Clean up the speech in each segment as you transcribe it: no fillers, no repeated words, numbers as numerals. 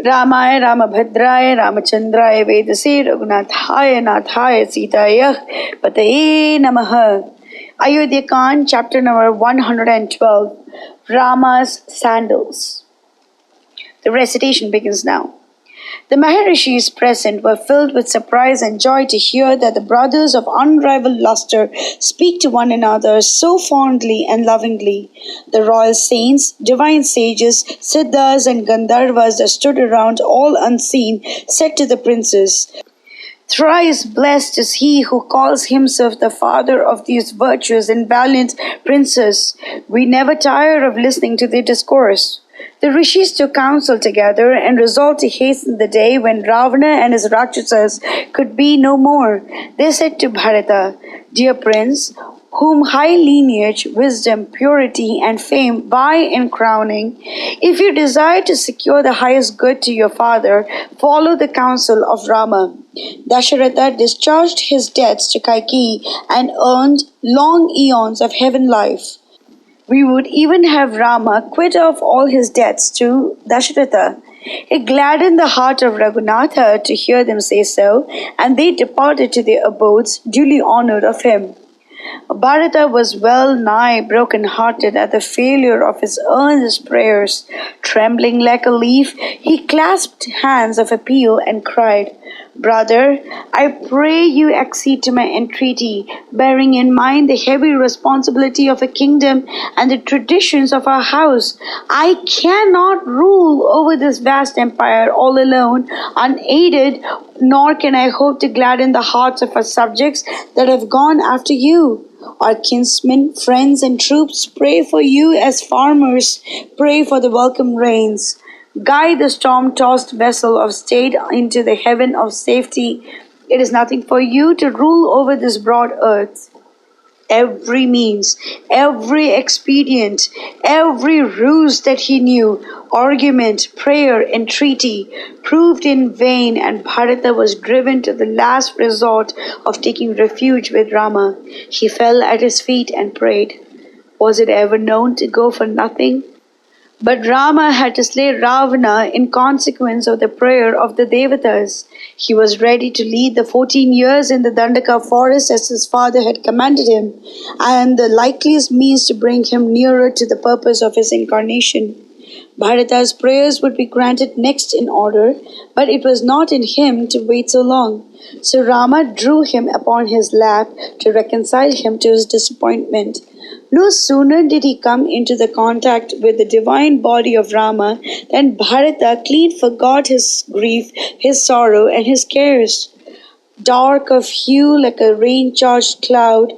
Ramaya Ramabhadraya Ramachandraya Vedase Raghunathaya Nathaya Sitayah Pataye Namaha. Ayodhya chapter number 112. Rama's sandals. The recitation begins now. The Maharishis present were filled with surprise and joy to hear that the brothers of unrivaled luster speak to one another so fondly and lovingly. The royal saints, divine sages, siddhas and gandharvas that stood around all unseen said to the princes, "Thrice blessed is he who calls himself the father of these virtuous and valiant princes. We never tire of listening to their discourse." The rishis took counsel together and resolved to hasten the day when Ravana and his Rakshasas could be no more. They said to Bharatha, "Dear prince, whom high lineage, wisdom, purity, and fame vie in crowning, if you desire to secure the highest good to your father, follow the counsel of Rama." Dasharatha discharged his debts to Kaikeyi and earned long eons of heaven life. We would even have Rama quit off all his debts to Dasharatha. It gladdened the heart of Raghunatha to hear them say so, and they departed to their abodes, duly honored of him. Bharatha was well nigh broken-hearted at the failure of his earnest prayers. Trembling like a leaf, he clasped hands of appeal and cried, "Brother, I pray you accede to my entreaty, bearing in mind the heavy responsibility of a kingdom and the traditions of our house. I cannot rule over this vast empire all alone, unaided, nor can I hope to gladden the hearts of our subjects that have gone after you. Our kinsmen, friends, and troops pray for you as farmers pray for the welcome rains. Guide the storm-tossed vessel of state into the heaven of safety. It is nothing for you to rule over this broad earth." Every means, every expedient, every ruse that he knew, argument, prayer, entreaty, proved in vain, and Bharata was driven to the last resort of taking refuge with Rama. He fell at his feet and prayed. Was it ever known to go for nothing? But Rama had to slay Ravana in consequence of the prayer of the Devatas. He was ready to lead the 14 years in the Dandaka forest as his father had commanded him, and the likeliest means to bring him nearer to the purpose of his incarnation. Bharata's prayers would be granted next in order, but it was not in him to wait so long. So Rama drew him upon his lap to reconcile him to his disappointment. No sooner did he come into the contact with the divine body of Rama than Bharata clean forgot his grief, his sorrow, and his cares. Dark of hue like a rain-charged cloud,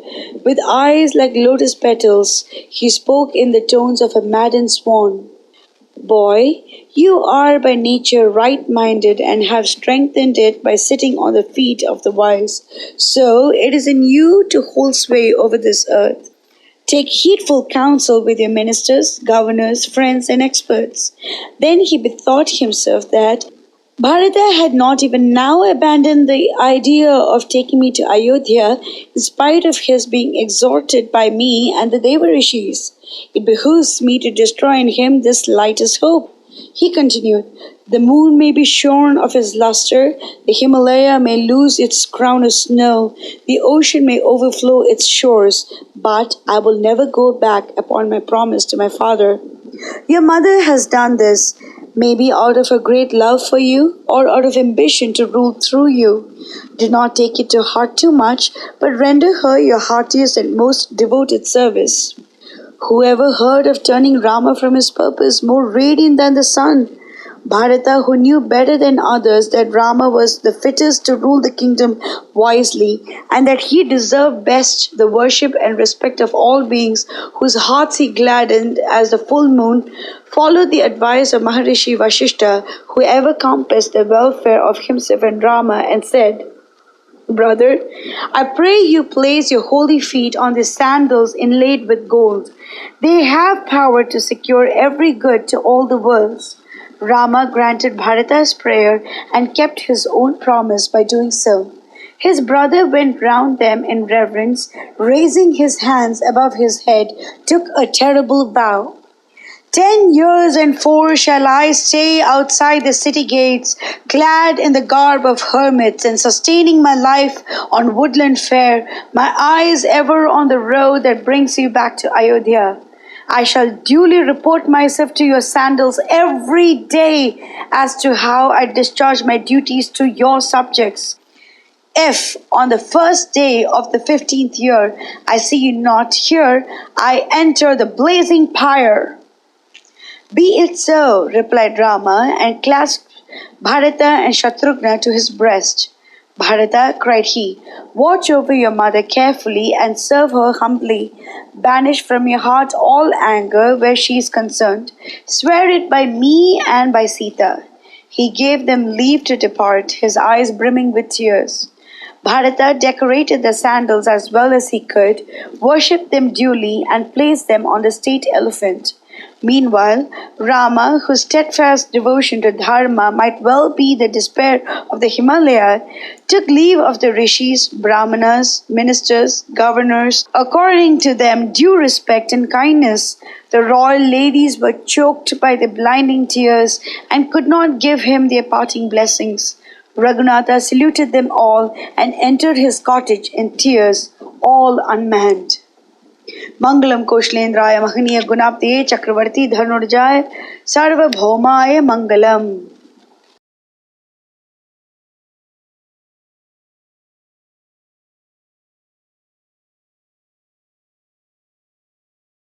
with eyes like lotus petals, he spoke in the tones of a maddened swan. "Boy, you are by nature right-minded and have strengthened it by sitting on the feet of the wise. So it is in you to hold sway over this earth. Take heedful counsel with your ministers, governors, friends, and experts." Then he bethought himself that Bharata had not even now abandoned the idea of taking me to Ayodhya, in spite of his being exhorted by me and the Devarishis. It behooves me to destroy in him this lightest hope. He continued, "The moon may be shorn of its luster, the Himalaya may lose its crown of snow, the ocean may overflow its shores, but I will never go back upon my promise to my father. Your mother has done this, maybe out of a great love for you, or out of ambition to rule through you. Do not take it to heart too much, but render her your heartiest and most devoted service." Who ever heard of turning Rama from his purpose more radiant than the sun? Bharata, who knew better than others that Rama was the fittest to rule the kingdom wisely, and that he deserved best the worship and respect of all beings whose hearts he gladdened as the full moon, followed the advice of Maharishi Vashishta, who ever compassed the welfare of himself and Rama, and said, "Brother, I pray you place your holy feet on these sandals inlaid with gold. They have power to secure every good to all the worlds." Rama granted Bharata's prayer and kept his own promise by doing so. His brother went round them in reverence, raising his hands above his head, took a terrible vow. 10 years and 4 shall I stay outside the city gates, clad in the garb of hermits, and sustaining my life on woodland fare, my eyes ever on the road that brings you back to Ayodhya. I shall duly report myself to your sandals every day as to how I discharge my duties to your subjects. If on the first day of the 15th year I see you not here, I enter the blazing pyre. Be it so, replied Rama, and clasped Bharata and Shatrughna to his breast. Bharata, cried he, watch over your mother carefully and serve her humbly. Banish from your heart all anger where she is concerned. Swear it by me and by Sita. He gave them leave to depart, his eyes brimming with tears. Bharata decorated the sandals as well as he could, worshipped them duly, and placed them on the state elephant. Meanwhile, Rama, whose steadfast devotion to Dharma might well be the despair of the Himalaya, took leave of the rishis, brahmanas, ministers, governors, according to them due respect and kindness. The royal ladies were choked by the blinding tears and could not give him their parting blessings. Raghunatha saluted them all and entered his cottage in tears, all unmanned. Mangalam Koshlendraya Mahaniya Gunapte Chakravarti Dhanurjaya Sarvabhaumaya Mangalam.